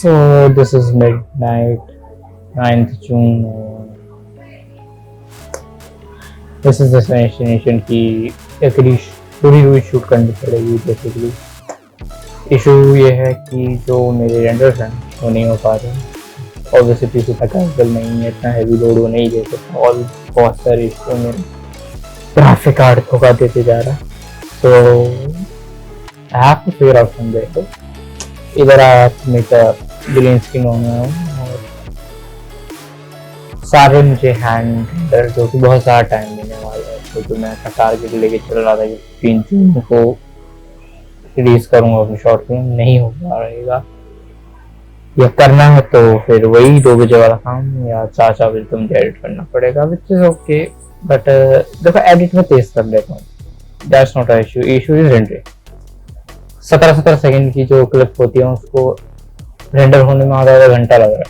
So this is midnight, 9th June. This is the destination की एक पूरी हुई शूट करनी पड़ेगी बेसिकली। इशू ये है कि जो मेरे रेंडर्स हैं वो नहीं हो पा रहे। ऑब्वियसली पीसी का कैंसिल नहीं है, इतना हैवी लोड वो नहीं दे सकता। और बहुत सारे इशू में ग्राफिक कार्ड धोखा देते जा रहा है। So I have to figure out some way. तो इधर I have to make a green screen होना है और सारे मुझे हैंड रेंडर जो कि बहुत ज़्यादा टाइम लेने वाला है, क्योंकि मैं अपना टारगेट लेके चल रहा था कि 3 जून को रिलीज करूँगा अपनी शॉर्ट फिल्म। नहीं हो पा रहेगा, या करना है तो फिर वही 2 बजे वाला काम या 4 बजे तो मुझे एडिट करना पड़ेगा, विच इज़ ओके। बट देखो एडिट में तेज कर लेता हूँ, that's not a issue. Issue is rendering. 17 second की जो क्लिप होती है उसको रेंडर होने में आधा घंटा लग रहा है।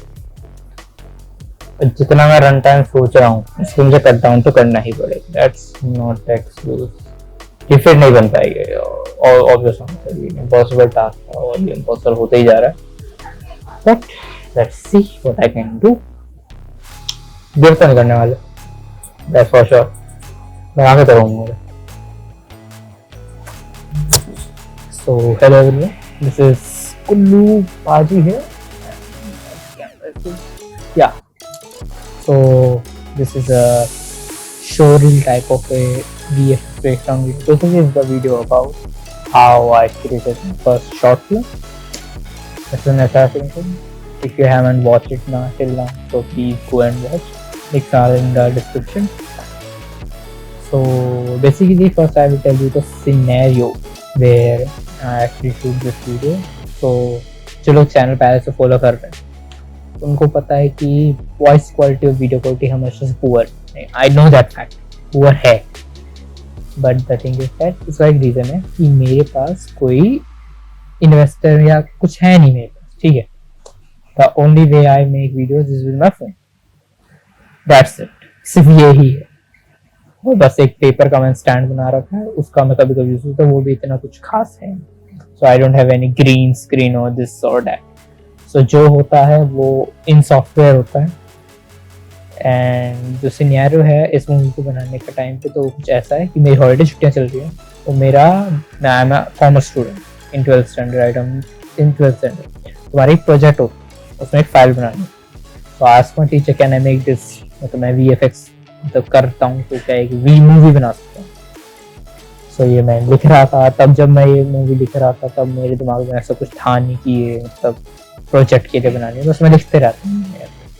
जितना मैं रन टाइम सोच रहा हूँ उसको मुझे कट डाउन तो करना ही पड़ेगा। दैट्स नॉट एक्सक्यूज कि फिर नहीं बन पाएगी। और ऑब्वियस इम्पॉसिबल टास्क था और ये इम्पॉसिबल होते ही जा रहा है। But let's see what I can do. देर तो नहीं करने वाले, दैट्स फॉर श्योर। मैं आगे करूँगा। So hello everyone, this is Kullu Paji here. Yeah, so this is a showreel type of a VFX breakdown video. This is the video about how I created my first short film. It's an assassination. If you haven't watched it now till now, so please go and watch. Links are in the description. So basically first I will tell you the scenario where I actually shoot this video. So जो लोग channel पहले से follow कर रहे हैं उनको पता है कि वॉइस क्वालिटी और वीडियो क्वालिटी हमेशा से poor, I know that fact, poor है। But the thing is that इसका एक रीज़न है कि मेरे पास कोई इन्वेस्टर या कुछ है नहीं मेरे पास, ठीक है। The only way I make videos is with my phone, that's it. सिर्फ यही है। और बस एक पेपर का मैंने स्टैंड बना रखा है, उसका मैं कभी कभी यूज करता हूँ, वो भी इतना कुछ खास है। So I don't have any green screen और दिस और दैट। सो जो होता है वो इन सॉफ्टवेयर होता है। एंड जो सिनेरियो है इस मूवी को बनाने का टाइम पे तो कुछ ऐसा है कि मेरी हॉलीडे छुट्टियाँ चल रही हैं। तो मैं I am commerce student in 12th standard, I am in 12th standard. हमारा एक प्रोजेक्ट होता है, उसमें एक फाइल बनानी। तो ask my teacher can I make this, मतलब मैं VFX मतलब करता हूँ तो क्या एक वी मूवी बना सकता हूँ। सो ये मैं लिख रहा था तब, जब मैं ये मूवी लिख रहा था तब मेरे दिमाग में ऐसा कुछ था नहीं कि ये मतलब प्रोजेक्ट के लिए बनानी है। बस मैं लिखते रहता हूँ,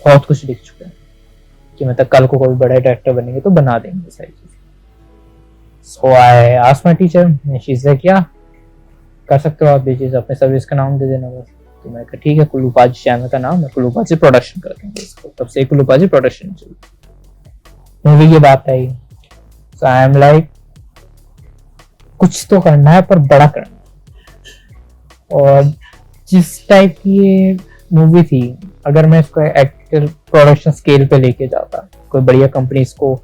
बहुत कुछ लिख चुका है कि मतलब कल को कोई बड़ा डायरेक्टर बनेंगे तो बना देंगे सारी चीज़। So I asked my teacher, she said क्या कर सकते हो आप ये चीज़, अपने सर्विस का नाम दे देना बस। तो मैं कहा ठीक है, कुल्लू पाजी चैनल का नाम है, कुल्लू पाजी प्रोडक्शन कर देंगे इसको। तब से कुल्लू पाजी प्रोडक्शन चल मूवी की बात आई। सो आई एम लाइक कुछ तो करना है पर बड़ा करना है। और जिस टाइप की ये मूवी थी, अगर मैं इसको एक्चुअल प्रोडक्शन स्केल पे लेके जाता, कोई बढ़िया कंपनी इसको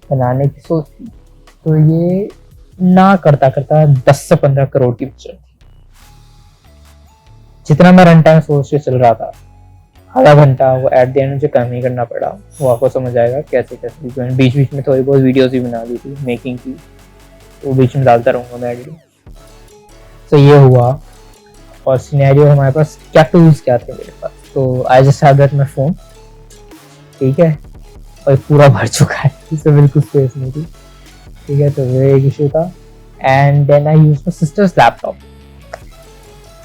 बनाने की सोचती, तो ये ना करता 10 से 15 करोड़ की पिक्चर थी। जितना मैं रन टाइम सोच के चल रहा था, आधा घंटा, वो एट द एंड मुझे कम ही करना पड़ा। वो आपको समझ आएगा कैसे कैसे। मैंने बीच बीच में थोड़ी बहुत वीडियोस भी बना दी थी मेकिंग की, तो बीच में डालता रहूँगा मैं एडिटिंग। तो ये हुआ। और सिनेरियो हमारे पास क्या टूल्स क्या थे मेरे पास, तो I just have that my phone, ठीक है। और पूरा भर चुका है, इसमें बिल्कुल स्पेस नहीं थी, ठीक है। तो वो एक इशू था। And then I use my sister's laptop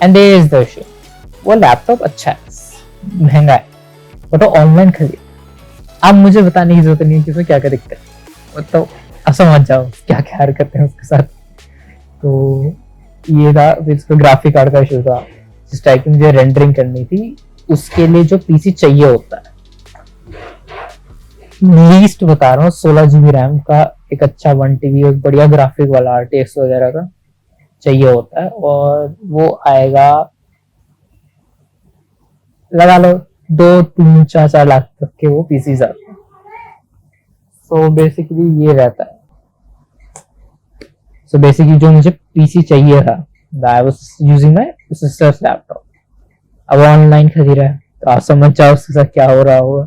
and there is the issue, वो लैपटॉप अच्छा है, महंगा है, बट वो ऑनलाइन खरीद। अब मुझे बताने की जरूरत नहीं है कि उसमें क्या क्या दिक्कत है, मतलब आप समझ जाओ क्या क्या हरकतें हैं उसके साथ। तो ये था। फिर इसका ग्राफिक कार्ड का इशू था, जिस टाइप की मुझे रेंडरिंग करनी थी उसके लिए जो पीसी चाहिए होता है, लीस्ट बता रहा हूँ, 16 GB रैम का एक अच्छा 1 TB एक बढ़िया ग्राफिक वाला RTX वगैरह का चाहिए होता है। और वो आएगा, लगा लो 2-3-4 लाख तक के वो पीसीज आते हैं। सो बेसिकली ये रहता है। सो बेसिकली जो मुझे पीसी चाहिए था, I was using my sister's laptop. अब ऑनलाइन खरीद रहा है तो आप समझ जाओ उसके साथ क्या हो रहा होगा।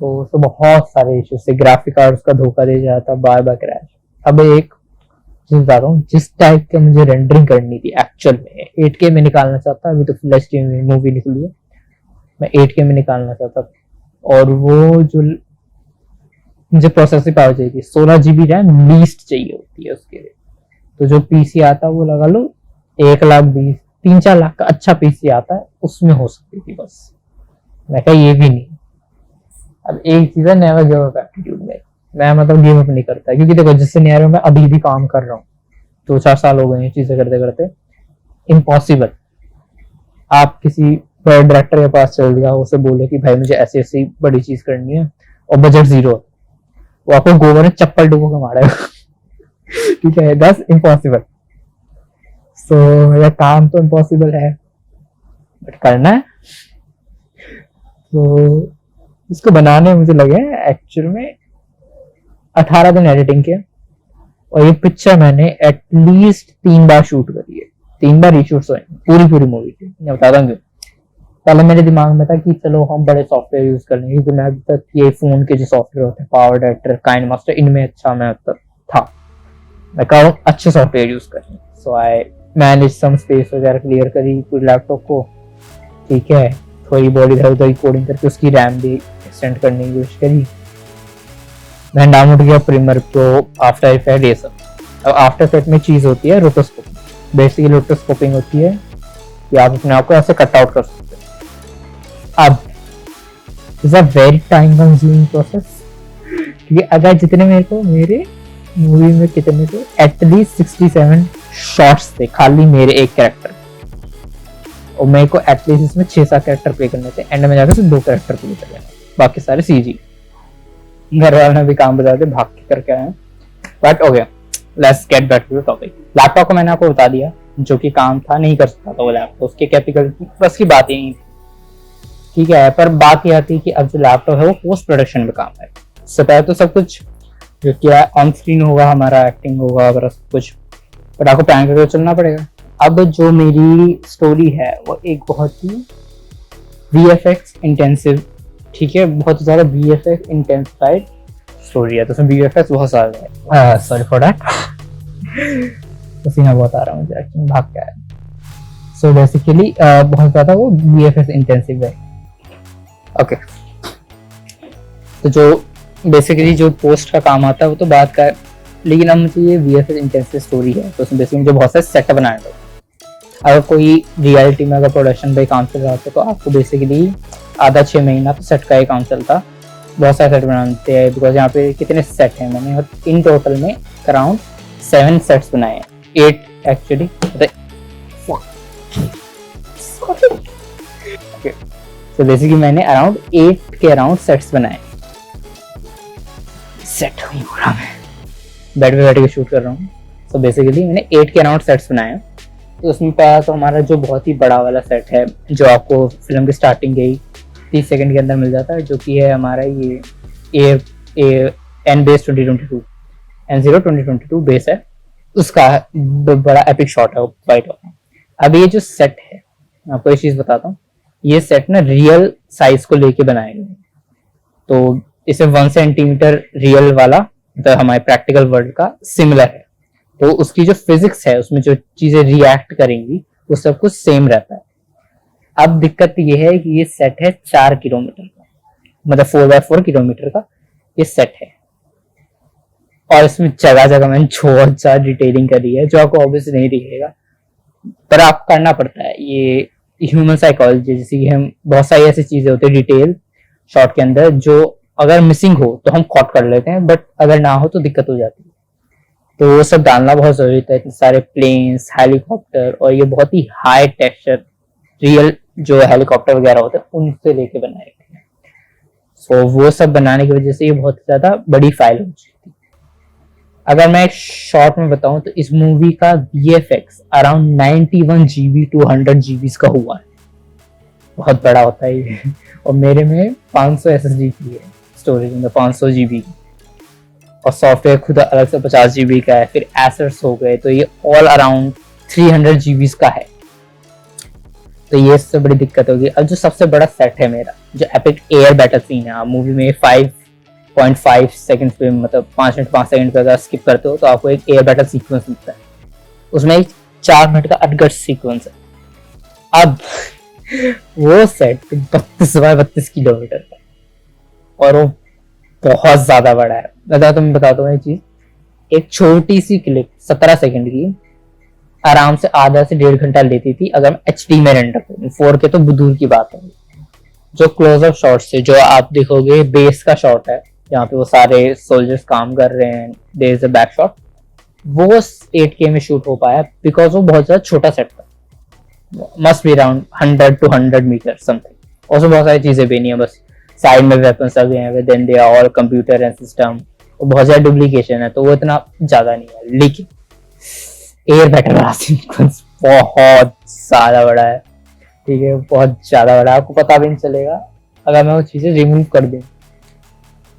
तो बहुत सारे इश्यूज से ग्राफिक कार्ड उसका धोखा दे जाता, बार बार क्रैश। अब एक चीज बताता हूँ, जिस टाइप के मुझे रेंडरिंग करनी थी एक्चुअल में 8K में निकालना चाहता, अभी तो फुल एचडी में मूवी निकली है, मैं 8K में निकालना चाहता था, और वो जो मुझे प्रोसेसर पावर चाहिए थी 16 GB रैम लीस्ट चाहिए होती है उसके लिए। तो जो पीसी आता है वो लगा लो 1,20,000 3-4 लाख का अच्छा पीसी आता है, उसमें हो सकती थी बस। मैं कहा ये भी नहीं। अब एक चीज है नेवर गिव अप एटीट्यूड में, मैं मतलब गिव अप नहीं करता, क्योंकि देखो जिस सिनेरियो में अभी भी काम कर रहा हूँ, 2-4 साल हो गए हैं चीजें करते करते, इम्पॉसिबल आप किसी बड़े डायरेक्टर के पास चल दिया, उसे बोले कि भाई मुझे ऐसी ऐसी बड़ी चीज करनी है और बजट जीरो, वो आपको गोबर में चप्पल डुबो के मारेगा। ठीक है, दैट्स इम्पॉसिबल। सो मेरा काम तो इम्पॉसिबल है, बट करना है। तो इसको बनाने में मुझे लगे एक्चुअल में 18 दिन एडिटिंग किया, और ये पिक्चर मैंने एटलीस्ट 3 बार शूट करी है, 3 बार रीशूट्स हुए पूरी मूवी की। मैं बताता हूँ क्यों। पहले मेरे दिमाग में था कि चलो हम बड़े सॉफ्टवेयर यूज कर लेंगे, क्योंकि मैं अभी तक ये फोन के जो सॉफ्टवेयर होते हैं पावर डायरेक्टर, काइनमास्टर, इनमें अच्छा मैं अब तक था। मैं कहा अच्छे सॉफ्टवेयर यूज करें। सो आई मैनेज सम स्पेस वगैरह क्लियर करी पूरी लैपटॉप को, ठीक है, थोड़ी बॉडी इधर उधर कोडिंग करके उसकी रैम भी एक्सटेंड करने की कोशिश करी। मैं डाउनलोड किया प्रीमियर प्रो, आफ्टर इफेक्ट, ये सब। अब आफ्टर इफेक्ट में चीज होती है रोटोस्कोपिंग। बेसिकली रोटोस्कोपिंग होती है कि आप अपने आप को ऐसे कट आउट कर सकते हैं। अब is a very time consuming process, क्योंकि अगर जितने मेरे को मेरे मूवी में कितने थे, एटलीस्ट 67 शॉट्स थे खाली मेरे एक कैरेक्टर, और मेरे को एटलीस्ट इसमें 6-7 कैरेक्टर प्ले करने थे, एंड में जाकर सिर्फ 2 कैरेक्टर प्ले कर लेना, बाकी सारे सीजी। घर वालों ने भी काम बता दे भाग के करके आए। But okay, let's get back to the topic. Laptop को मैंने आपको बता दिया, जो कि काम था, नहीं कर सकता था वो लैपटॉप, उसके कैपेबिलिटी की बस की बात ही नहीं थी, ठीक है। पर बात यह आती है कि अब जो लैपटॉप है वो पोस्ट प्रोडक्शन में काम है। उससे पहले तो सब कुछ जो क्या ऑन स्क्रीन होगा, हमारा एक्टिंग होगा वगैरह सब कुछ, बट आपको प्लान करके चलना पड़ेगा। अब जो मेरी स्टोरी है वो एक बहुत ही VFX इंटेंसिव, ठीक है, बहुत ज्यादा VFX इंटेंसिफाइड स्टोरी है, तो उसमें VFX बहुत सारा है। सॉरी फॉर दैट, पसीना बहुत आ रहा है मुझे एक्चुअली, भाग के आया। सो बेसिकली बहुत ज्यादा वो VFX इंटेंसिव है। ओके, तो जो बेसिकली जो पोस्ट का काम आता है वो तो बात का है, लेकिन अब मुझे ये VFX इंटेंसिव स्टोरी है, तो उसमें बेसिकली जो बहुत सारे सेट बनाए थे। अगर कोई रियलिटी में अगर प्रोडक्शन पे काम चल रहा था तो आपको बेसिकली आधा 6 महीना तो सेट का ही काम चलता, बहुत सारे सेट बनाते हैं। बिकॉज यहाँ पे कितने सेट हैं, मैंने इन टोटल में अराउंड 7 सेट्स बनाए हैं, 8 एक्चुअली। तो बेसिकली मैंने अराउंड 8 के अराउंड सेट्स बनाए। सेट हुई पूरा, मैं बेड पे बैठ के शूट कर रहा हूँ। तो बेसिकली मैंने 8 के अराउंड सेट्स बनाए। तो उसमें पहला तो हमारा जो बहुत ही बड़ा वाला सेट है, जो आपको फिल्म की स्टार्टिंग के ही 30 सेकंड के अंदर मिल जाता है, जो कि है हमारा ये N-Base 2022 N0 2022 बेस है, उसका बड़ा एपिक शॉट है वो फाइट होता। अब ये जो सेट है, मैं आपको एक चीज बताता हूँ, ये सेट ना रियल साइज को लेके बनाए गए, तो इसे 1 सेंटीमीटर रियल वाला मतलब हमारे प्रैक्टिकल वर्ल्ड का सिमिलर है, तो उसकी जो फिजिक्स है, उसमें जो चीजें रिएक्ट करेंगी वो सब कुछ सेम रहता है। अब दिक्कत ये है कि ये सेट है 4 किलोमीटर का, मतलब 4x4 किलोमीटर का ये सेट है, और इसमें जगह जगह मैंने बहुत ज्यादा डिटेलिंग करी है, जो आपको ऑब्वियसली नहीं दिखेगा, पर आप करना पड़ता है। ये ह्यूमन साइकोलॉजी, जैसे कि हम बहुत सारी ऐसी चीजें होती है डिटेल शॉट के अंदर, जो अगर मिसिंग हो तो हम कॉट कर लेते हैं, बट अगर ना हो तो दिक्कत हो जाती है। तो वो सब डालना बहुत जरूरी था, इतने सारे प्लेन्स, हेलीकॉप्टर, और ये बहुत ही हाई टेक्सचर रियल जो हेलीकॉप्टर वगैरह होते हैं उनसे लेके बनाए गए। सो वो सब बनाने की वजह से ये बहुत ज्यादा बड़ी फाइल हो चुकी थी। अगर मैं एक शॉर्ट में बताऊं तो इस मूवी का VFX around 91 GB to 100 GB का हुआ है, बहुत बड़ा होता है ये। और मेरे में 500 SSD की है स्टोरेज में, 500 GB, और सॉफ्टवेयर खुद अलग से 50 GB का है, फिर एसेट्स हो गए, तो ये ऑल अराउंड 300 GB का है। तो ये सबसे बड़ी दिक्कत होगी। अब जो सबसे बड़ा सेट है मेरा, जो एपिक एयर बैटल सीन है, आप मूवी में 5.5 सेकंड पे, मतलब 5 मिनट 5 सेकंड पे अगर स्किप करते हो तो आपको एक एयर बैटल सीक्वेंस मिलता है। उसमें एक 4 मिनट का अनकट सीक्वेंस है। अब वो सेट 32 किलोमीटर का, और वो बहुत ज्यादा बड़ा है। मैं बताता हूँ एक चीज, एक छोटी सी क्लिप 17 सेकंड की आराम से आधा से 1.5 घंटा लेती थी अगर मैं HD में रेंडर करूँ। 4K तो दूर की बात है। जो क्लोजअप शॉट से जो आप देखोगे, बेस का शॉट है जहाँ पे वो सारे सोल्जर्स काम कर रहे हैं, there is a back shot, वो 8K में शूट हो पाया बिकॉज वो बहुत ज्यादा छोटा सेट था। Must be around 100 to 100 metre something. उसमें बहुत सारी चीजें भी नहीं है, बस साइड में वेपन्स लगे हैं, then they are all computer and system, बहुत ज्यादा डुप्लीकेशन है, तो वो इतना ज्यादा नहीं है। लेकिन एयर बैटल वाला सीक्वेंस बहुत ज्यादा बड़ा है, ठीक है, बहुत ज्यादा बड़ा है। आपको पता भी नहीं चलेगा अगर मैं वो चीजें रिमूव कर दूं,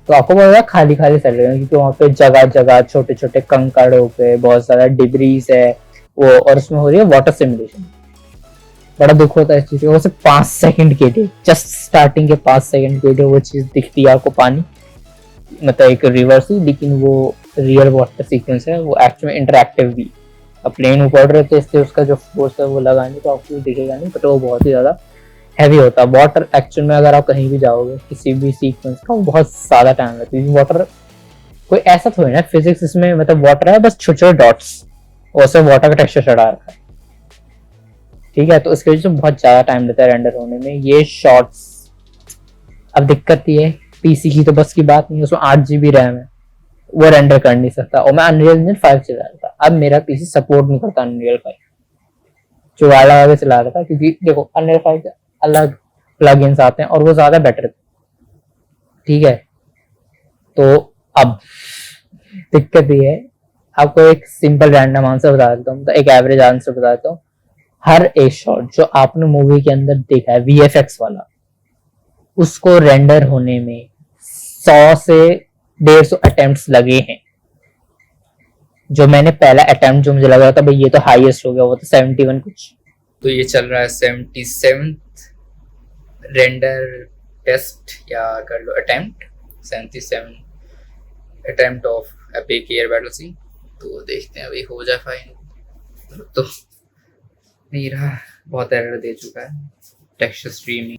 तो आपको बहुत ज्यादा खाली खाली चल रहे हैं, क्योंकि वहाँ पे जगह जगह छोटे छोटे कंकड़ हो गए, बहुत ज्यादा डिब्रीज है वो, और उसमें हो रही है वाटर सिमुलेशन। बड़ा दुख होता है इस चीज का। वो सिर्फ 5 सेकंड के लिए, जस्ट स्टार्टिंग के 5 सेकंड के लिए वो चीज दिखती है आपको, पानी मतलब एक रिवर सी, लेकिन वो रियल वाटर सीक्वेंस है, वो एक्चुअली इंटरैक्टिव भी। अब प्लेन ऊपर रहे थे इसलिए उसका जो फोर्स है वो लगाएंगे तो आपको दिखेगा नहीं, बट वो बहुत ही ज्यादा हैवी होता है। वाटर एक्चुअल में अगर आप कहीं भी जाओगे किसी भी सीक्वेंस का, वो बहुत ज्यादा टाइम लगता है। वाटर कोई ऐसा थोड़ी ना फिजिक्स इसमें, मतलब वाटर है बस छोटे छोटे डॉट्स, और उससे वाटर का टेक्सचर चढ़ा रखा है, ठीक है, तो इसकी वजह से बहुत ज्यादा टाइम लगता है रेंडर होने में ये शॉट्स। अब दिक्कत ये है, पीसी की तो बस की बात नहीं, उसमें 8 GB रैम है, वो रेंडर कर नहीं सकता, और मैं अनरियल इंजन 5 चला रहा था। अब मेरा पीसी सपोर्ट नहीं करता अनरियल 5, जो वाला चला रहा था, क्योंकि देखो अनरियल 5 के अलग प्लगइन्स आते हैं और वो ज्यादा बेटर, ठीक है। तो अब दिक्कत ये है, आपको एक सिंपल रैंडम आंसर बता देता हूँ, तो एक एवरेज आंसर बता देता हूँ। हर एक शॉट जो आपने मूवी के अंदर देखा है VFX वाला, उसको रेंडर होने में 100 से 150 अटेम्प्ट्स लगे हैं। जो मैंने पहला अटेम्प्ट जो मुझे लग रहा था भाई ये तो हाईएस्ट हो गया, वो तो 71 कुछ, तो ये चल रहा है 77th रेंडर टेस्ट, या कर लो attempt, 77 attempt of epic air battle scene. तो देखते हैं अभी हो जाए फाइन। तो नहीं रहा, बहुत एरर दे चुका है texture streaming,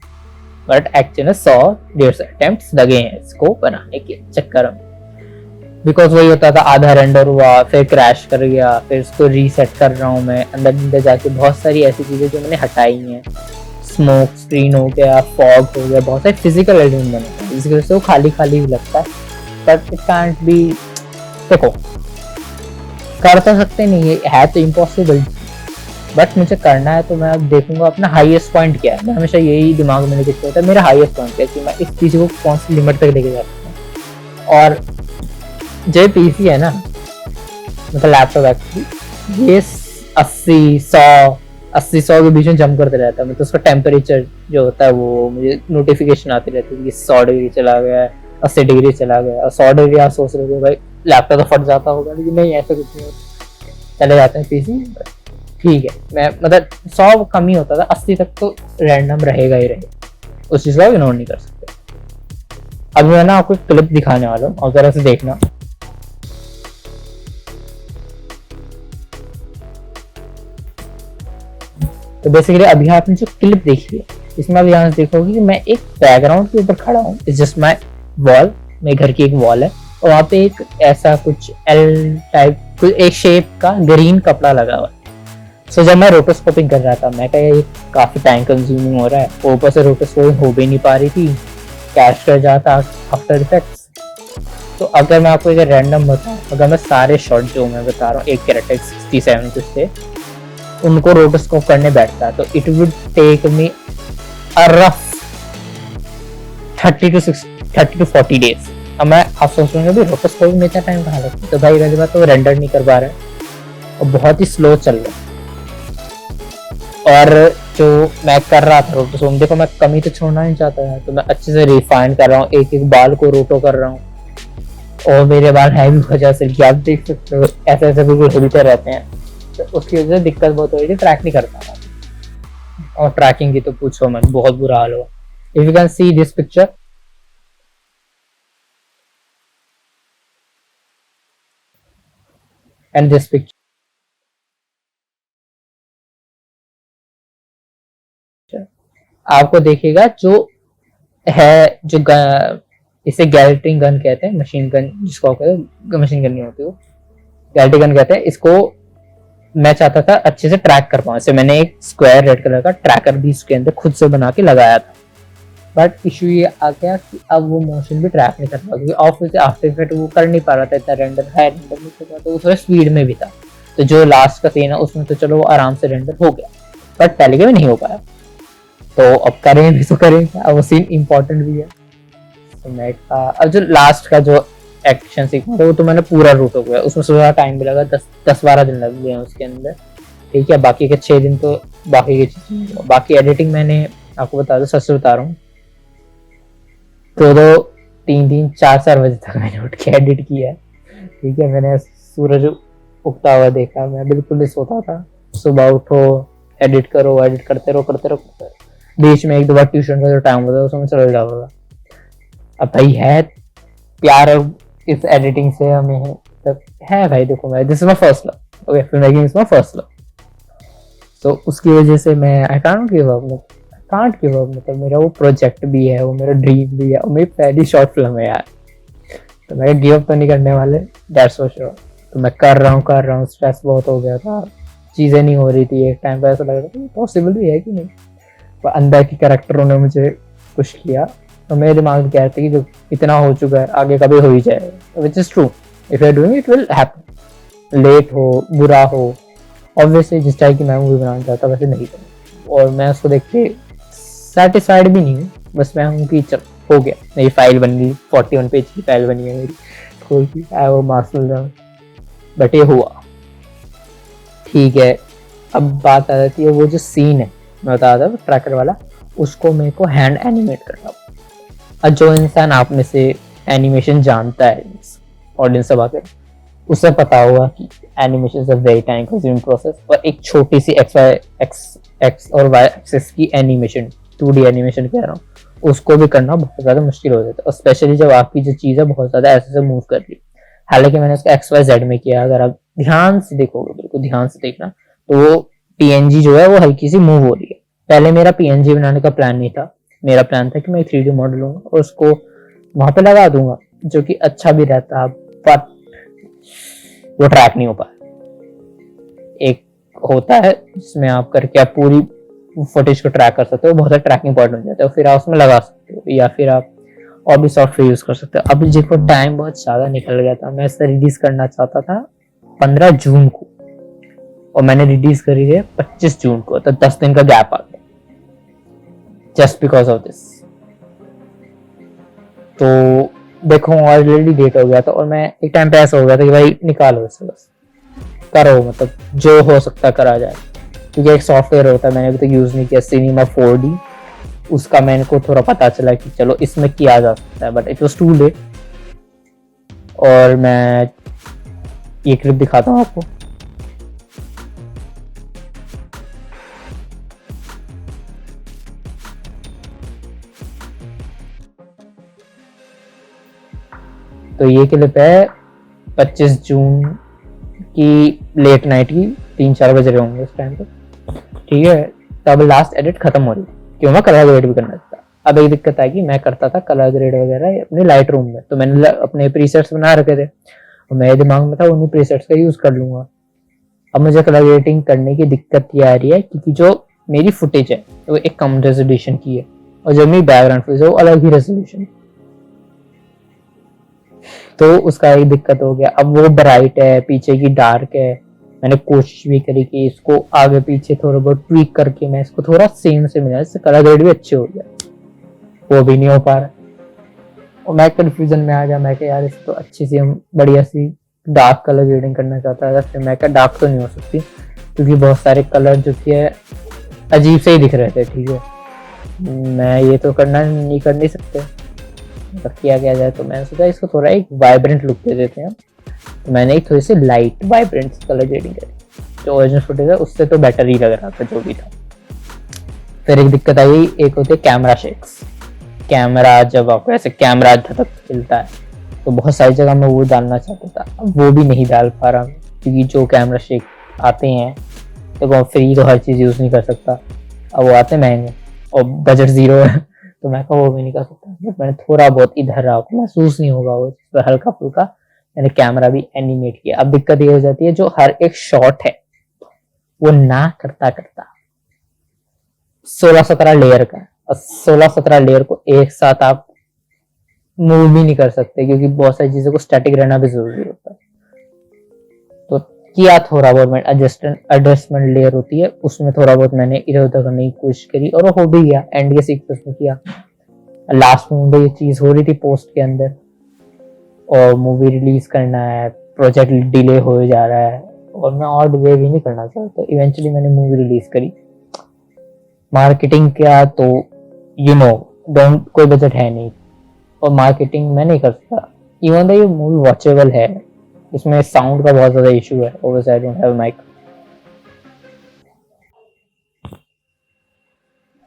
but actually 100-150 attempts लगे हैं इसको बनाने के चक्कर में। बिकॉज वही होता था, आधा रेंडर हुआ फिर क्रैश कर गया, फिर उसको रीसेट कर रहा हूँ मैं अंदर जाके। बहुत सारी ऐसी चीजें जो मैंने हटाई हैं, स्मोक स्क्रीन हो गया, फॉग हो गया, बहुत सारे फिजिकल एलिमेंट बने, जिसकी वजह से वो खाली खाली भी लगता है। बट इट कांट बी, देखो कर तो सकते नहीं है तो इम्पॉसिबल, बट मुझे करना है तो मैं अब देखूंगा अपना हाईएस्ट पॉइंट क्या है। मैं हमेशा यही दिमाग में लेके चलता है, मेरा हाईएस्ट पॉइंट क्या है, कि मैं इस चीज को कौन सी लिमिट तक लेके जा सकता हूँ। और जो पीसी है ना, मतलब लैपटॉप एक्चुअली, ये 80-100 के बीच में जंप करते रहता है। मतलब उसका टेम्परेचर जो होता है वो मुझे नोटिफिकेशन आती रहती है कि 100 डिग्री चला गया है, 80 डिग्री चला गया। और 100 डिग्री आप सोच रहे हो भाई लैपटॉप तो फट जाता होगा, लेकिन नहीं, ऐसा कुछ नहीं होता, चले जाते हैं पीसी, ठीक है। मैं मतलब 100 कम ही होता था, 80 तक तो रैंडम रहेगा ही रहेगा, उस चीज को इग्नोर नहीं कर सकते। अब मैं ना आपको क्लिप दिखाने वाला हूँ और जरा से देखना। तो बेसिकली अभी आपने जो क्लिप देखी है, इसमें आप यहाँ से देखोगे कि मैं एक बैकग्राउंड के ऊपर खड़ा हूँ, इट्स जस्ट माय वॉल, मेरे घर की एक वॉल है, और वहाँ पे एक ऐसा कुछ एल टाइप कुछ एक शेप का ग्रीन कपड़ा लगा हुआ है। सो जब मैं रोटोस्कोपिंग कर रहा था, मैं कहा ये काफी टाइम कंज्यूमिंग हो रहा है, ऊपर से रोटोस्कोपिंग हो भी नहीं पा रही थी, कैश कर जाता आफ्टर इफेक्ट्स। तो अगर मैं आपको एक रैंडम बताऊं, अगर मैं सारे शॉट जो मैं बता रहा हूँ, एक कैरेक्टर 67 कुछ थे, उनको रोटोस्कोप करने बैठता है, तो it would take me a rough 30 to 40 days. अब मैं आप सोच रहे होंगे रोटोस्कोप में इतना टाइम कहाँ लगता है, तो भाई पहली बात तो रेंडर नहीं कर पा रहा है और बहुत ही स्लो चल रहा है। और जो मैं कर रहा था रोटोस्कोप, देखो मैं कमी तो छोड़ना नहीं चाहता है, तो मैं अच्छे से रिफाइन कर रहा हूँ, एक एक बाल को रोटो कर रहा हूँ, और मेरे बाल हैवी वजह से कि आप देख सकते हो ऐसे ऐसे बिल्कुल हिलते रहते हैं, तो उसकी वजह से दिक्कत बहुत हो रही थी, ट्रैक नहीं कर पा रहा। और ट्रैकिंग की तो पूछो मत, बहुत बुरा हाल हुआ। If you can see this picture, and this picture, आपको देखेगा जो है, जो इसे गैल्टिंग गन कहते हैं, मशीन गन जिसको आप कहते हैं, मशीन गन नहीं होती वो, गैल्टिंग गन कहते हैं इसको। मैं चाहता था अच्छे से ट्रैक कर पाऊँ, इससे मैंने एक स्क्वायर रेड कलर का ट्रैकर भी इसके अंदर खुद से बना के लगाया था। बट इशू ये आ गया कि अब वो मोशन भी ट्रैक नहीं कर पा, क्योंकि ऑफिस आफ्टर इफेक्ट वो कर नहीं पा रहा था, इतना रेंडर है रेंडर नहीं कर रहा, तो थोड़ा स्पीड में भी था। तो जो लास्ट का सीन है उसमें तो चलो वो आराम से रेंडर हो गया, बट पहले के में नहीं हो पाया। तो अब करें भी तो करें, अब वो सीन इम्पोर्टेंट भी है। तो मैं अब जो लास्ट का जो एक्शन सीखना था वो तो मैंने पूरा रूट हो गया, उसमें थोड़ा टाइम भी लगा, 10-12 दिन लग गए उसके अंदर, ठीक है। बाकी के 6 दिन तो बाकी की चीजें, बाकी एडिटिंग मैंने आपको बता दो, सच से बता रहा हूँ, 3-4 बजे तक मैंने उठ के एडिट किया है, ठीक है। मैंने सूरज उगता हुआ देखा, मैं बिल्कुल नहीं सोता था। सुबह उठो, एडिट करो, एडिट करते रहो। बीच में 1-2 बार ट्यूशन का जो टाइम होता है उसमें चल जाऊंगा। अब भाई है प्यार इस एडिटिंग से हमें है, तब है भाई। देखो मैं, this is my first love, okay, film making is my first love. तो उसकी वजह से मैं आई कांट गिव अप, मतलब मेरा वो प्रोजेक्ट भी है, वो मेरा ड्रीम भी है, और मेरी पहली शॉर्ट फिल्म है यार, तो मैं गिव अप तो नहीं करने वाले, दैट्स फॉर श्योर। तो मैं कर रहा हूँ, स्ट्रेस बहुत हो गया था, चीज़ें नहीं हो रही थी, एक टाइम पर ऐसा लग रहा था पॉसिबल भी है कि नहीं, पर अंदर की कैरेक्टरों ने मुझे पुश किया, तो मेरे दिमाग में कह रहे थे कि जो इतना हो चुका है आगे कभी हो ही जाएगा, which is true. If you are doing it will happen, late हो, बुरा हो, ऑब्वियसली जिस टाइप की मैं मूवी बनाना चाहता वैसे नहीं करूँ। और मैं उसको देख के सेटिस्फाइड भी नहीं हूँ, बस मैं हूँ कि चल हो गया, मेरी फाइल बन गई, 41 पेज की फाइल बनी है मेरी, खोल की वो मार्क्स मिल रहा, बट ये हुआ, ठीक है। अब बात आ जाती है वो जो सीन है मैं बता रहा था ट्रैकर वाला, उसको मेरे को हैंड एनिमेट करना। अब जो इंसान आप में से एनिमेशन जानता है, ऑडियंस सब आकर, उसे पता होगा कि animation is a very time consuming process, और एक छोटी सी एक्स और वाई एक्सिस की एनिमेशन, 2D एनिमेशन कह रहा हूँ, उसको भी करना बहुत ज़्यादा मुश्किल हो जाता है, और स्पेशली जब आपकी जो चीज़ है बहुत ज़्यादा ऐसे से मूव कर रही है। हालांकि मैंने उसका XYZ में किया, अगर आप ध्यान से देखोगे, बिल्कुल ध्यान से देखना, तो वो PNG जो है वो हल्की सी मूव हो रही है। पहले मेरा PNG बनाने का प्लान नहीं था, मेरा प्लान था कि मैं 3D मॉडल लूंगा और उसको वहां पे लगा दूंगा, जो कि अच्छा भी रहता, बट वो ट्रैक नहीं हो पाया। एक होता है जिसमें आप करके आप पूरी फुटेज को ट्रैक कर सकते हो, बहुत सारे ट्रैकिंग पॉइंट बन जाते हो, फिर आप उसमें लगा सकते हो, या फिर आप और भी सॉफ्टवेयर यूज कर सकते हो। अभी जिसको टाइम बहुत ज्यादा निकल गया था, मैं इसे रिलीज करना चाहता था 15 जून को, और मैंने रिलीज करी है 25 जून को, तो 10 दिन का गैप आ गया जस्ट बिकॉज ऑफ दिस। तो देखो ऑलरेडी डेट हो गया था, और मैं एक टाइम पे ऐसा हो गया था कि भाई निकालो इसे, बस करो, मतलब जो हो सकता करा जाए। क्योंकि एक सॉफ्टवेयर होता है, मैंने अभी तक यूज नहीं किया, सिनेमा 4D, उसका मैंने को थोड़ा पता चला कि चलो इसमें किया जा सकता है, but it was too late. और मैं ये क्लिप दिखाता हूँ आपको। तो ये क्लिप है 25 जून की लेट नाइट की, 3-4 बज रहे होंगे उस टाइम पे, ठीक है। तब लास्ट एडिट खत्म हो रही, क्यों मैं कलर ग्रेड भी करना था। अब एक दिक्कत आई कि मैं करता था कलर ग्रेड वगैरह अपने लाइट रूम में, तो मैंने अपने प्रीसेट्स बना रखे थे, और मेरे दिमाग में था उन्हीं प्रीसेट्स का यूज कर लूंगा। अब मुझे कलर ग्रेडिंग करने की दिक्कत ये आ रही है क्योंकि जो मेरी फुटेज है वो एक कम रेजोल्यूशन की है, और जो मेरी बैकग्राउंड फुटेज है वो अलग ही रेजोल्यूशन, तो उसका एक दिक्कत हो गया। अब वो ब्राइट है, पीछे की डार्क है, मैंने कोशिश भी करी कि इसको आगे पीछे थोड़ा बहुत ट्वीक करके मैं इसको थोड़ा सेम से मिला, इससे कलर ग्रेड भी अच्छे हो गया, वो भी नहीं हो पा रहा। और मैं कंफ्यूजन में आ गया, मैं क्या यार इसको अच्छी सी हम बढ़िया सी डार्क कलर ग्रेडिंग करना चाहता था, फिर मैं क्या डार्क तो नहीं हो सकती क्योंकि बहुत सारे कलर जो कि है अजीब से ही दिख रहे थे, ठीक है, मैं ये तो कर नहीं सकते, किया क्या जाए। तो मैंने सोचा इसको थोड़ा एक वाइब्रेंट लुक दे देते हैं, तो मैंने एक थोड़ी सी लाइट वाइब्रेंट कलर ग्रेडिंग करी, जो ओरिजिनल फुटेज है उससे तो बेटर ही लग रहा था जो भी था। फिर एक दिक्कत आई, एक होती है कैमरा शेक्स। कैमरा जब आपको ऐसे कैमरा धड़क हिलता है तो बहुत सारी जगह मैं वो डालना चाहता था, अब वो भी नहीं डाल पा रहा क्योंकि जो कैमरा शेक आते हैं तो वो फ्री तो हर चीज़ यूज़ नहीं कर सकता, अब वो आते महंगे और बजट ज़ीरो है तो मैं वो भी नहीं कर सकता। बट मैंने थोड़ा बहुत इधर आपको महसूस नहीं होगा वो जिस पर हल्का फुल्का मैंने कैमरा भी एनिमेट किया। अब दिक्कत ये हो जाती है जो हर एक शॉट है वो ना करता करता 16-17 लेयर का, और 16-17 लेयर को एक साथ आप मूव भी नहीं कर सकते क्योंकि बहुत सारी चीजों को स्टैटिक रहना भी जरूरी होता है। तो किया थोड़ा बहुत, मैंने एडजस्टमेंट लेयर होती है उसमें थोड़ा बहुत मैंने इधर उधर करने की कोशिश करी और वो हो भी गया, एंड के सीक्वेंस में किया। लास्ट में मुझे ये चीज हो रही थी पोस्ट के अंदर और मूवी रिलीज करना है, प्रोजेक्ट डिले हो जा रहा है और मैं और डिले भी नहीं करना चाहता, तो इवेंचुअली मैंने मूवी रिलीज करी। मार्केटिंग किया तो यू नो डोंट, कोई बजट है नहीं और मार्केटिंग मैं नहीं कर सकता। इवन दो ये मूवी वॉचेबल है, इसमें साउंड का बहुत ज़्यादा इशू है, over I don't have mic.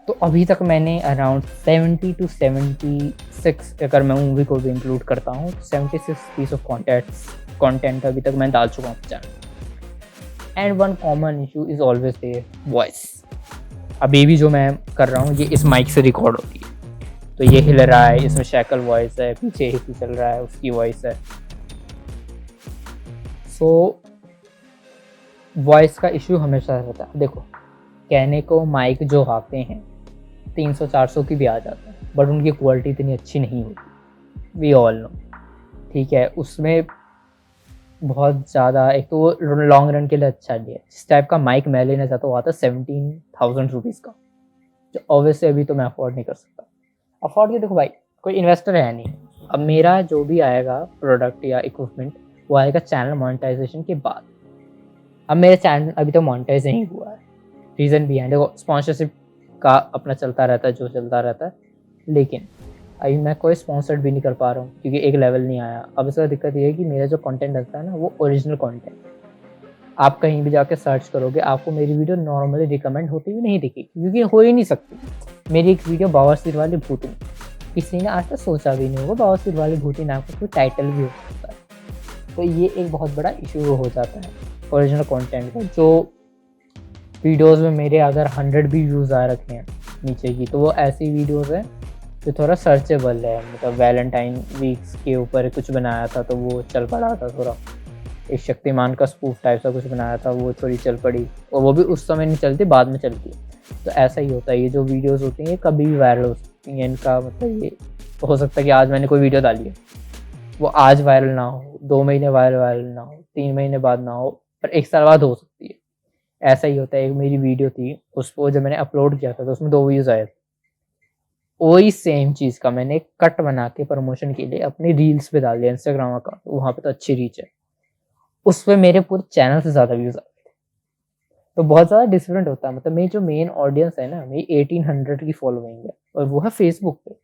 तो अभी तक मैंने अराउंड 70 to 76, अगर मैं मूवी को भी इंक्लूड करता हूँ, 76 पीस ऑफ कंटेंट अभी तक मैं डाल चुका हूँ channel. And one common issue is always there, voice. अभी भी जो मैं कर रहा हूँ ये इस माइक से रिकॉर्ड होती है, तो ये हिल रहा है, इसमें शैकल वॉइस है, पीछे ही चल रहा है उसकी वॉइस है। सो वॉइस का इशू हमेशा रहता है। देखो कहने को माइक जो आते हैं 300-400 की भी आ जाते हैं बट उनकी क्वालिटी इतनी अच्छी नहीं होती, वी ऑल नो, ठीक है। उसमें बहुत ज़्यादा, एक तो वो लॉन्ग रन के लिए अच्छा नहीं है। जिस टाइप का माइक मैं लेना चाहता हूँ वो आता है 17,000 रुपीज़ का, जो ऑब्वियसली अभी तो मैं अफोर्ड नहीं कर सकता। अफोर्ड के देखो भाई कोई इन्वेस्टर है नहीं। अब मेरा जो भी आएगा प्रोडक्ट या इक्विपमेंट वो आएगा चैनल मोनेटाइजेशन के बाद। अब मेरा चैनल अभी तो मोनेटाइज नहीं हुआ है, रीज़न भी है, देखो स्पॉन्सरशिप का अपना चलता रहता है जो चलता रहता है, लेकिन अभी मैं कोई स्पॉन्सर्ड भी नहीं कर पा रहा हूँ क्योंकि एक लेवल नहीं आया। अब इसका दिक्कत ये है कि मेरा जो कंटेंट रहता है ना वो ओरिजिनल कंटेंट, आप कहीं भी जाके सर्च करोगे आपको मेरी वीडियो नॉर्मली रिकमेंड होती हुई नहीं दिखेगी क्योंकि हो ही नहीं सकती। मेरी एक वीडियो बवासीर वाली भूतनी, किसी ने आज तक सोचा भी नहीं होगा बवासीर वाली भूतनी नाम का कोई टाइटल भी हो सकता है। तो ये एक बहुत बड़ा इशू हो जाता है ओरिजिनल कंटेंट का। जो वीडियोस में मेरे अगर 100 भी व्यूज़ आ रखे हैं नीचे की, तो वो ऐसी वीडियोस हैं जो थोड़ा सर्चेबल है। मतलब वैलेंटाइन वीक्स के ऊपर कुछ बनाया था तो वो चल पड़ा था, थोड़ा एक शक्तिमान का स्पूफ टाइप सा कुछ बनाया था वो थोड़ी चल पड़ी, और वो भी उस समय नहीं चलती, बाद में चलती है। तो ऐसा ही होता है, ये जो वीडियोस होती हैं ये कभी भी वायरल हो सकती हैं। इनका मतलब ये हो सकता है कि आज मैंने कोई वीडियो डाली है वो आज वायरल ना हो, 2 महीने वायरल ना हो, 3 महीने बाद ना हो, पर 1 साल बाद हो सकती है। ऐसा ही होता है। एक मेरी वीडियो थी उसको जब मैंने अपलोड किया था तो उसमें 2 व्यूज़ आए थे, वही सेम चीज़ का मैंने कट बना के प्रमोशन के लिए अपनी रील्स पे डाल दिया इंस्टाग्राम अकाउंट, वहाँ पे तो अच्छी रीच है, उस पर मेरे पूरे चैनल से ज़्यादा व्यूज़ आए थे। तो बहुत ज़्यादा डिफरेंट होता है। मतलब मेरी जो मेन ऑडियंस है ना, मेरी 1800 की फॉलोइंग है और वो है फेसबुक पे,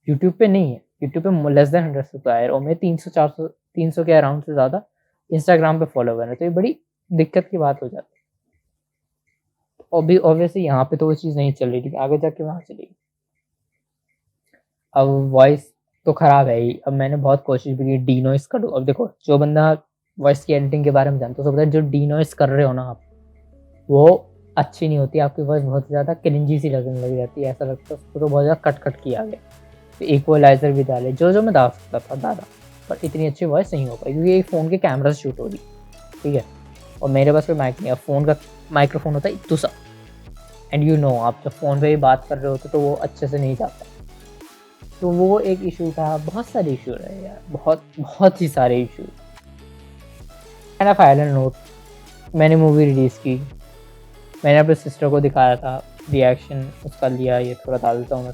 यूट्यूब पे नहीं है। यूट्यूब पे लेस देन 100 सब्सक्राइबर और मैं 300-400-300 के अराउंड से ज़्यादा इंस्टाग्राम पे फॉलोवर है, तो ये बड़ी दिक्कत की बात हो जाती है। अभी ऑब्वियसली यहाँ पे तो वो चीज़ नहीं चल रही थी, आगे जाके वहाँ चलेगी। अब वॉइस तो ख़राब है ही। अब मैंने बहुत कोशिश भी की डीनॉइस करूँ। अब देखो जो बंदा वॉइस की एडिटिंग के बारे में जानता है उसको पता है जो डीनॉइस कर रहे हो ना आप, वो अच्छी नहीं होती। आपकी वॉइस बहुत ज़्यादा क्रिंजी सी लगने लग जाती है, ऐसा लगता है उसको तो बहुत ज़्यादा कट कट किया गया। तो इक्वलाइजर भी डाले जो मैं डाल सकता था दादा, पर इतनी अच्छी वॉइस नहीं हो पाई क्योंकि एक फ़ोन के कैमरा से शूट हो रही, ठीक है, और मेरे पास कोई माइक नहीं है। फ़ोन का माइक्रोफोन होता है इतना सा, एंड यू नो आप जब फ़ोन पे भी बात कर रहे होते तो वो अच्छे से नहीं जाता। तो वो एक इशू था। बहुत सारे इशू रहे यार, बहुत ही सारे इशू। एंड फाइनल नोट, मैंने मूवी रिलीज़ की, मैंने अपने सिस्टर को दिखाया था, रिएक्शन उसका लिया, ये थोड़ा डाल देता हूँ मैं।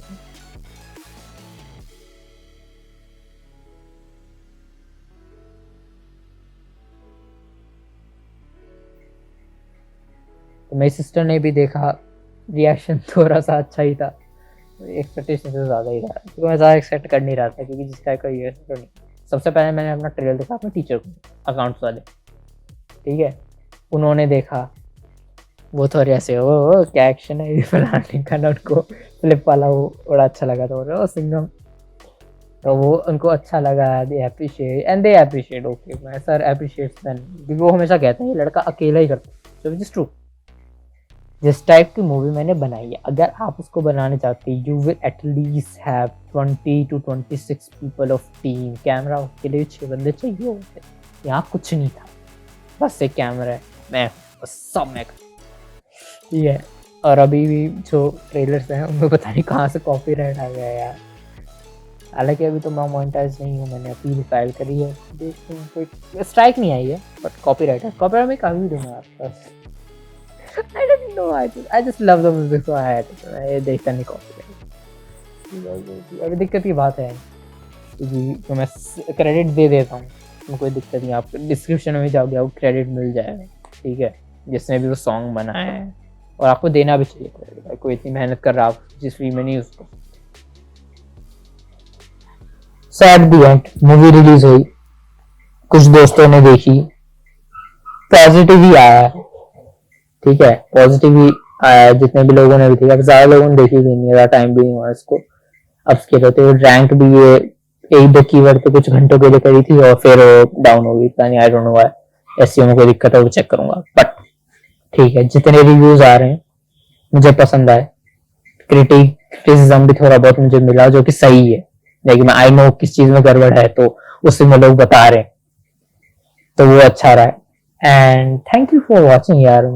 तो मेरी सिस्टर ने भी देखा, रिएक्शन थोड़ा सा अच्छा ही था, एक्सपेक्टेशन से ज़्यादा ही था क्योंकि मैं ज़्यादा एक्सपेक्ट कर नहीं रहा था क्योंकि जिस टाइप का ये तो नहीं। सबसे पहले मैंने अपना ट्रेलर देखा अपने टीचर को, अकाउंट्स वाले, ठीक है, उन्होंने देखा, वो थोड़े ऐसे वो क्या एक्शन है ये फलाने का ना, उनको फ्लिप वाला वो बड़ा अच्छा लगा था, वो सिंघम, तो वो उनको अच्छा लगा, they appreciate and they appreciate, okay मैं सर अप्रिशिएट्स देन, क्योंकि वो हमेशा कहते हैं ये लड़का अकेला ही करता है, सो विच इज ट्रू। जिस टाइप की मूवी मैंने बनाई है, अगर आप उसको बनाने चाहते हैं, you will at least have 20 to 26 people of team, camera के लिए 6 बंदे चाहिए होते, यहाँ कुछ नहीं था, बस एक कैमरा है, मैं बस सब मैं, ठीक है। और अभी भी जो ट्रेलर्स हैं उनमें पता नहीं कहाँ से कॉपीराइट आ गया यार, हालांकि अभी तो मैं मोनेटाइज नहीं हूँ, मैंने अपील फाइल करी है, देखते हैं कोई स्ट्राइक नहीं आई है, बट कॉपीराइट है, कॉपीराइट में काफ़ी वीडियो में आपके पास, I don't know, I just love the music, so I had to, मैं देखता नहीं कॉपीराइट। अभी दिक्कत की बात है क्योंकि तो मैं क्रेडिट दे देता हूँ, तो कोई दिक्कत नहीं, आप डिस्क्रिप्शन में जाओगे आपको क्रेडिट मिल जाएगा, ठीक है, जिसने भी वो सॉन्ग बनाया है, और आपको देना भी चाहिए क्रेडिट, कोई इतनी मेहनत कर रहा है, आप जिस फ्री में नहीं उसको। So at the end movie release हुई, कुछ दोस्तों ने देखी, पॉजिटिव ही आया, ठीक है, पॉजिटिव ही आया, जितने भी लोगों ने भी देखा, ज्यादा लोगों ने देखी भी नहीं, ज़्यादा टाइम भी नहीं हुआ इसको, अब के रहते हुए रैंक भी ये 1-2 कीवर्ड पे कुछ घंटों के लिए करी थी और फिर डाउन हो गई, पता नहीं, I don't know why, SEO में कोई दिक्कत है वो चेक करूंगा, बट ठीक है, जितने रिव्यूज आ रहे हैं मुझे पसंद आए, क्रिटिसिज्म भी थोड़ा बहुत मुझे मिला जो कि सही है, लेकिन आई नो किस चीज में गड़बड़ है, तो उससे में लोग बता रहे हैं, तो वो अच्छा रहा है। And thank you for watching यार,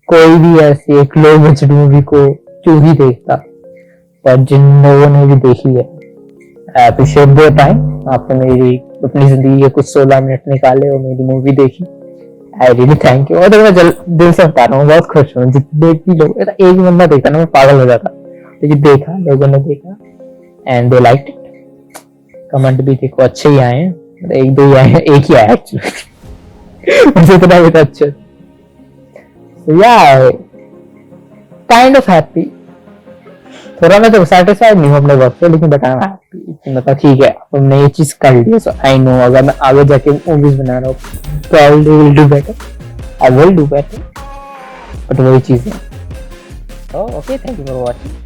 कोई भी ऐसी एक लो बजट मूवी को क्यों ही देखता, पर जिन लोगों ने भी देखी है, अप्रिशिएट देयर टाइम, आपने मेरी अपनी जिंदगी के कुछ 16 मिनट निकाले और मेरी मूवी देखी, आई रियली थैंक यू। और मैं दिल से बता रहा हूँ, बहुत खुश हूँ, जितने भी लोग, एक बंदा देखता ना मैं पागल हो जाता, लेकिन देखा, लोगों ने देखा and they liked it, comment भी देखो अच्छे ही आए हैं, 1-2 ही आए हैं, एक ही आया एक्चुअली मुझे इतना भी अच्छा, yeah, kind of happy, थोड़ा मैं तो सेटिस्फाइड नहीं हूँ अपने वर्क से, लेकिन बट आई एम हैप्पी, मतलब ठीक है हमने ये चीज कर ली, सो आई नो अगर मैं आगे जाके मूवीज बना रहा हूँ तो I will do better, I will do better, but वही चीज है। Okay, thank you for watching.